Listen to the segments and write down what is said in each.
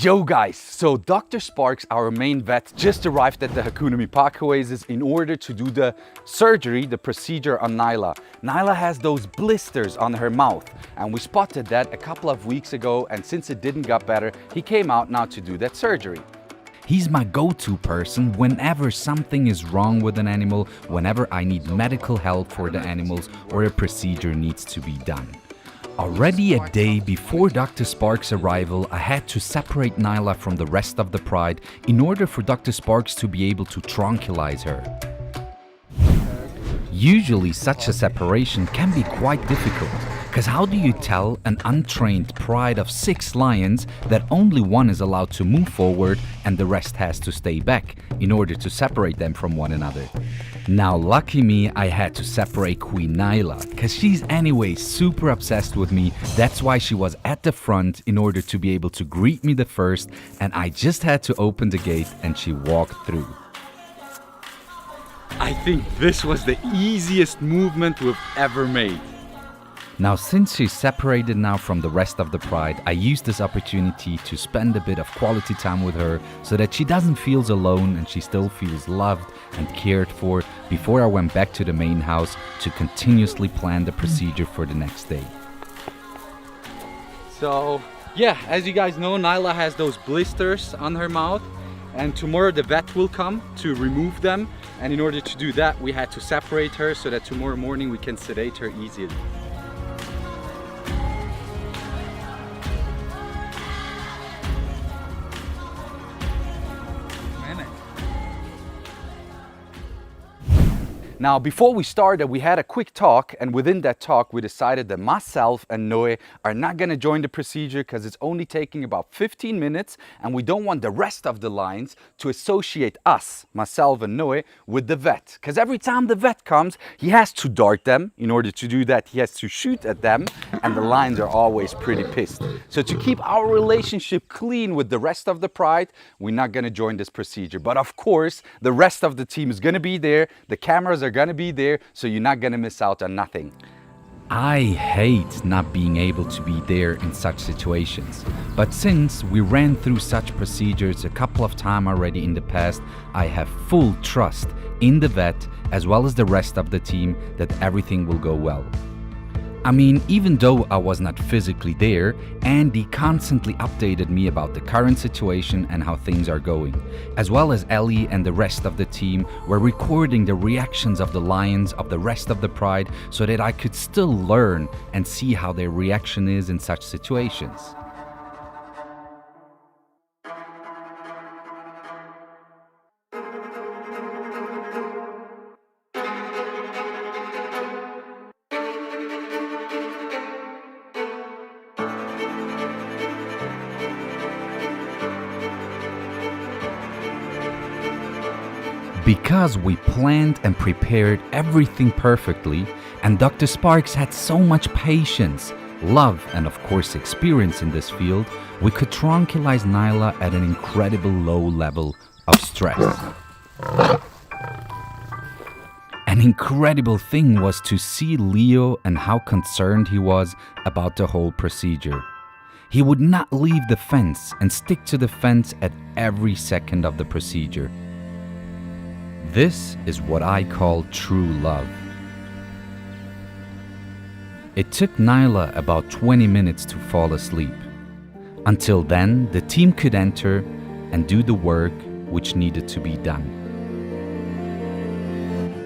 Yo guys, so Dr. Sparks, our main vet, just arrived at the Hakuna Park Oasis in order to do the surgery, the procedure on Nyla. Nyla has those blisters on her mouth and we spotted that a couple of weeks ago, and since it didn't get better, he came out now to do that surgery. He's my go-to person whenever something is wrong with an animal, whenever I need medical help for the animals or a procedure needs to be done. Already a day before Dr. Sparks' arrival, I had to separate Nyla from the rest of the pride in order for Dr. Sparks to be able to tranquilize her. Usually such a separation can be quite difficult, because how do you tell an untrained pride of 6 lions that only one is allowed to move forward and the rest has to stay back in order to separate them from one another? Now lucky me, I had to separate Queen Nyla, because she's anyway super obsessed with me. That's why she was at the front in order to be able to greet me the first, and I just had to open the gate and she walked through. I think this was the easiest movement we've ever made. Now since she's separated now from the rest of the pride, I used this opportunity to spend a bit of quality time with her so that she doesn't feel alone and she still feels loved and cared for before I went back to the main house to continuously plan the procedure for the next day. So yeah, as you guys know, Nyla has those blisters on her mouth, and tomorrow the vet will come to remove them, and in order to do that we had to separate her so that tomorrow morning we can sedate her easily. Now, before we started, we had a quick talk, and within that talk, we decided that myself and Noe are not going to join the procedure because it's only taking about 15 minutes, and we don't want the rest of the lions to associate us, myself and Noe, with the vet. Because every time the vet comes, he has to dart them. In order to do that, he has to shoot at them, and the lions are always pretty pissed. So to keep our relationship clean with the rest of the pride, we're not going to join this procedure. But of course, the rest of the team is going to be there. The cameras are going to be there, so you're not going to miss out on nothing. I hate not being able to be there in such situations, but since we ran through such procedures a couple of times already in the past, I have full trust in the vet as well as the rest of the team that everything will go well. I mean, even though I was not physically there, Andy constantly updated me about the current situation and how things are going, as well as Ellie and the rest of the team were recording the reactions of the lions of the rest of the pride so that I could still learn and see how their reaction is in such situations. Because we planned and prepared everything perfectly, and Dr. Sparks had so much patience, love, and of course experience in this field, we could tranquilize Nyla at an incredible low level of stress. An incredible thing was to see Leo and how concerned he was about the whole procedure. He would not leave the fence and stick to the fence at every second of the procedure. This is what I call true love. It took Nyla about 20 minutes to fall asleep. Until then, the team could enter and do the work which needed to be done.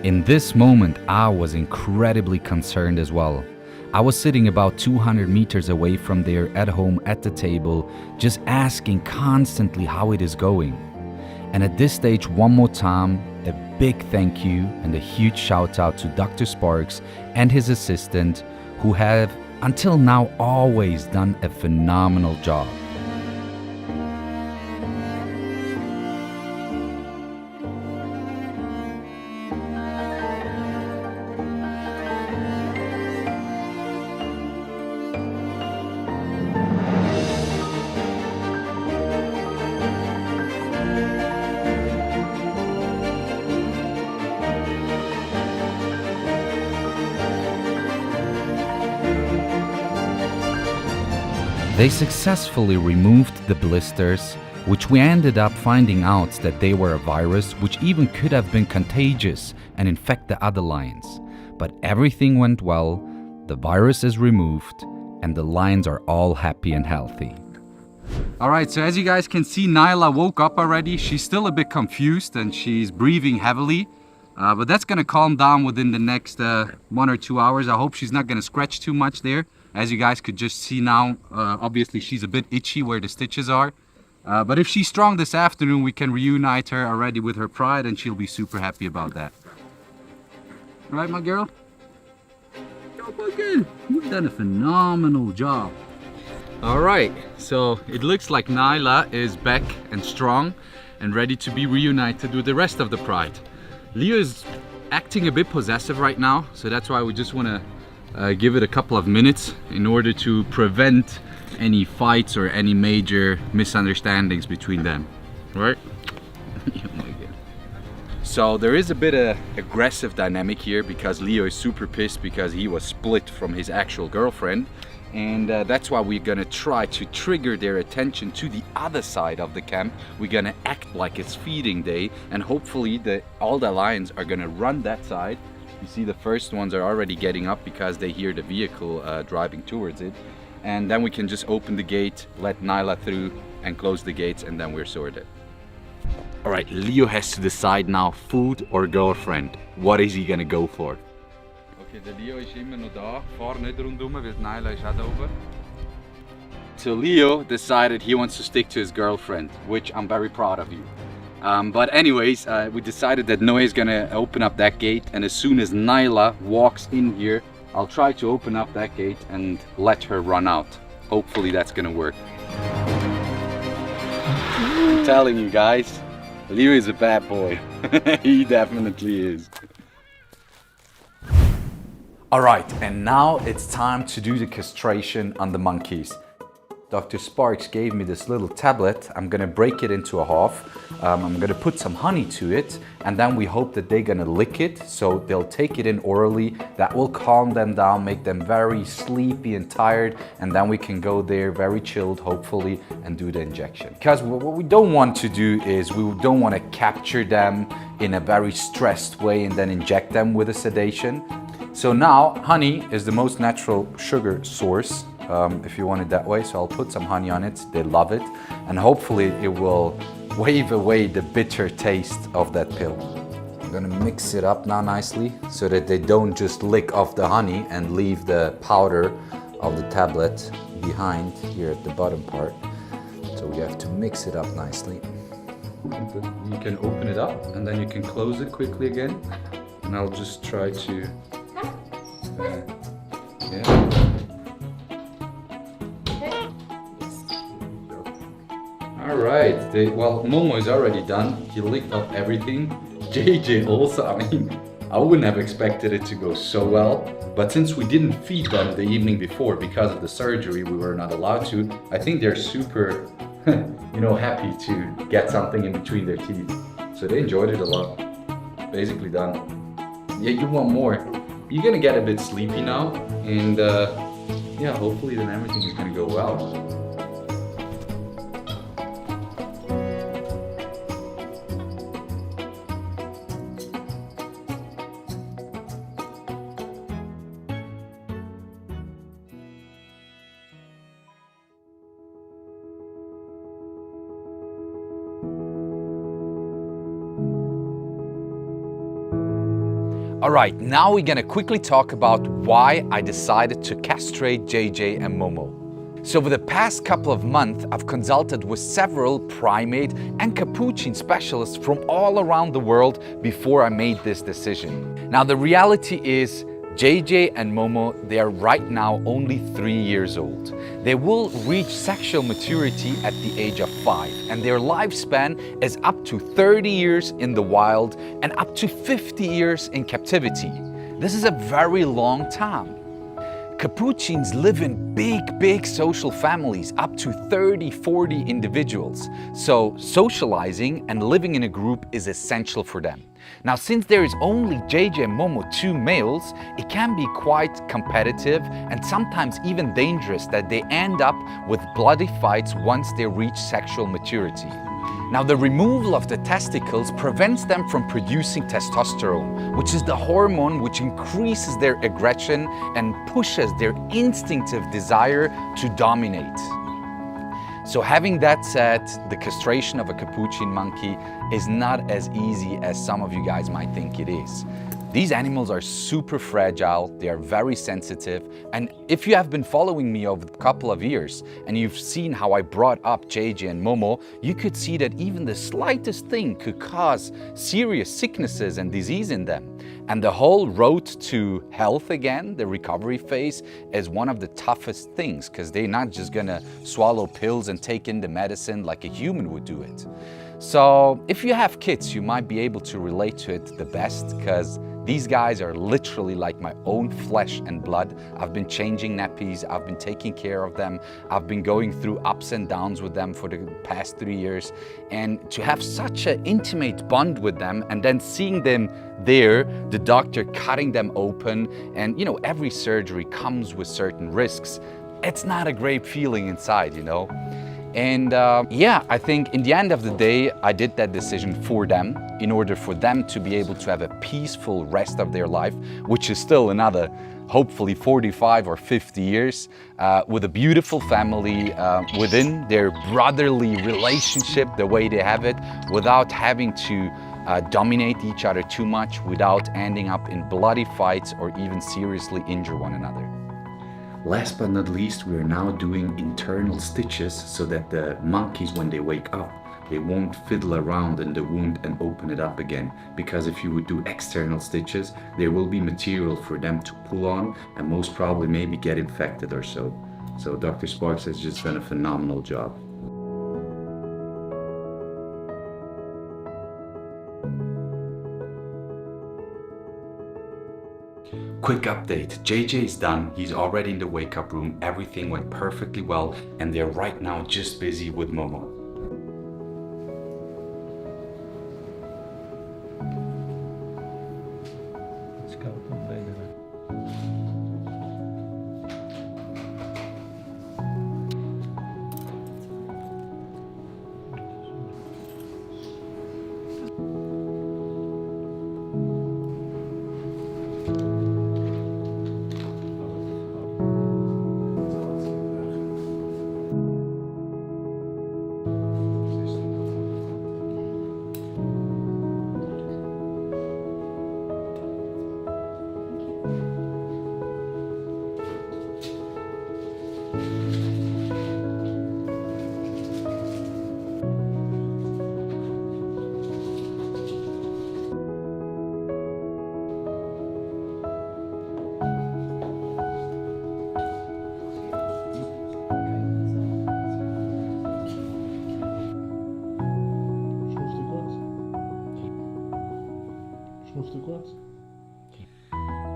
In this moment, I was incredibly concerned as well. I was sitting about 200 meters away from there at home at the table, just asking constantly how it is going. And at this stage, one more time, a big thank you and a huge shout out to Dr. Sparks and his assistant, who have until now always done a phenomenal job. They successfully removed the blisters, which we ended up finding out that they were a virus which even could have been contagious and infect the other lions. But everything went well, the virus is removed, and the lions are all happy and healthy. Alright, so as you guys can see, Nyla woke up already. She's still a bit confused and she's breathing heavily. But that's gonna calm down within the next 1 or 2 hours. I hope she's not gonna scratch too much there. As you guys could just see now, obviously she's a bit itchy where the stitches are. But if she's strong this afternoon, we can reunite her already with her pride and she'll be super happy about that. Right, my girl? Go, Bucket! You've done a phenomenal job. Alright, so it looks like Nyla is back and strong and ready to be reunited with the rest of the pride. Leo is acting a bit possessive right now, so that's why we just want to give it a couple of minutes in order to prevent any fights or any major misunderstandings between them, right? Oh my God. So there is a bit of aggressive dynamic here because Leo is super pissed because he was split from his actual girlfriend. And that's why we're gonna try to trigger their attention to the other side of the camp. We're gonna act like it's feeding day, and hopefully all the lions are gonna run that side. You see the first ones are already getting up because they hear the vehicle driving towards it. And then we can just open the gate, let Nyla through and close the gates, and then we're sorted. All right, Leo has to decide now, food or girlfriend. What is he gonna go for? Okay, der Leo ist immer noch da, fahr nicht rundum, weil Nyla ist auch da oben. So Leo decided he wants to stick to his girlfriend, which I'm very proud of you. But anyways, we decided that Noe is gonna open up that gate, and as soon as Nyla walks in here, I'll try to open up that gate and let her run out. Hopefully that's gonna work. I'm telling you guys, Leo is a bad boy. He definitely is. Alright, and now it's time to do the castration on the monkeys. Dr. Sparks gave me this little tablet. I'm gonna break it into a half. I'm gonna put some honey to it, and then we hope that they're gonna lick it, so they'll take it in orally. That will calm them down, make them very sleepy and tired, and then we can go there very chilled, hopefully, and do the injection. Because what we don't want to do is we don't want to capture them in a very stressed way and then inject them with a sedation. So now, honey is the most natural sugar source, if you want it that way. So I'll put some honey on it. They love it. And hopefully it will wave away the bitter taste of that pill. I'm gonna mix it up now nicely so that they don't just lick off the honey and leave the powder of the tablet behind here at the bottom part. So we have to mix it up nicely. You can open it up and then you can close it quickly again. And I'll just try to Alright, well, Momo is already done. He licked up everything. JJ also, I mean, I wouldn't have expected it to go so well. But since we didn't feed them the evening before because of the surgery, we were not allowed to. I think they're super, happy to get something in between their teeth. So they enjoyed it a lot. Basically done. Yeah, you want more. You're gonna get a bit sleepy now, and hopefully then everything is gonna go well. Alright, now we're gonna quickly talk about why I decided to castrate JJ and Momo. So over the past couple of months, I've consulted with several primate and capuchin specialists from all around the world before I made this decision. Now the reality is, JJ and Momo, they are right now only 3 years old. They will reach sexual maturity at the age of 5, and their lifespan is up to 30 years in the wild and up to 50 years in captivity. This is a very long time. Capuchins live in big social families, up to 30, 40 individuals. So socializing and living in a group is essential for them. Now, since there is only JJ and Momo, 2 males, it can be quite competitive and sometimes even dangerous that they end up with bloody fights once they reach sexual maturity. Now, the removal of the testicles prevents them from producing testosterone, which is the hormone which increases their aggression and pushes their instinctive desire to dominate. So having that said, the castration of a capuchin monkey is not as easy as some of you guys might think it is. These animals are super fragile, they are very sensitive, and if you have been following me over a couple of years and you've seen how I brought up JJ and Momo, you could see that even the slightest thing could cause serious sicknesses and disease in them. And the whole road to health again, the recovery phase, is one of the toughest things because they're not just gonna swallow pills and take in the medicine like a human would do it. So if you have kids, you might be able to relate to it the best because these guys are literally like my own flesh and blood. I've been changing nappies, I've been taking care of them, I've been going through ups and downs with them for the past 3 years. And to have such an intimate bond with them and then seeing them there, the doctor cutting them open, and you know, every surgery comes with certain risks. It's not a great feeling inside, you know. And yeah, I think in the end of the day, I did that decision for them in order for them to be able to have a peaceful rest of their life, which is still another, hopefully 45 or 50 years, with a beautiful family within their brotherly relationship, the way they have it, without having to dominate each other too much, without ending up in bloody fights or even seriously injure one another. Last but not least, we are now doing internal stitches so that the monkeys, when they wake up, they won't fiddle around in the wound and open it up again. Because if you would do external stitches, there will be material for them to pull on and most probably maybe get infected or so. So Dr. Sparks has just done a phenomenal job. Quick update, JJ is done, he's already in the wake-up room, everything went perfectly well, and they're right now just busy with Momo.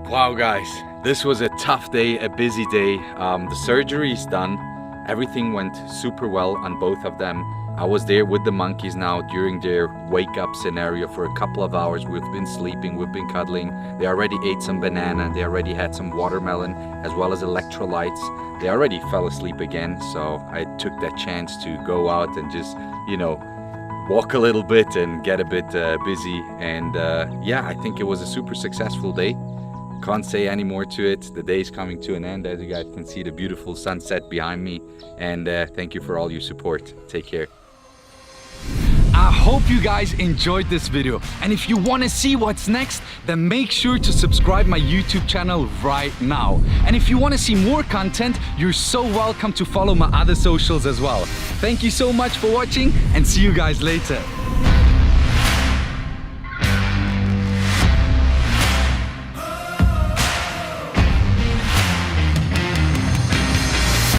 Wow guys, this was a tough day, a busy day. The surgery is done. Everything went super well on both of them. I was there with the monkeys now during their wake up scenario for a couple of hours. We've been sleeping, we've been cuddling. They already ate some banana, they already had some watermelon as well as electrolytes. They already fell asleep again, so I took that chance to go out and just, you know, walk a little bit and get a bit busy. And yeah, I think it was a super successful day. Can't say any more to it. The day is coming to an end. As you guys can see, the beautiful sunset behind me. And thank you for all your support. Take care. I hope you guys enjoyed this video, and if you want to see what's next, then make sure to subscribe my YouTube channel right now. And if you want to see more content, you're so welcome to follow my other socials as well. Thank you so much for watching, and see you guys later.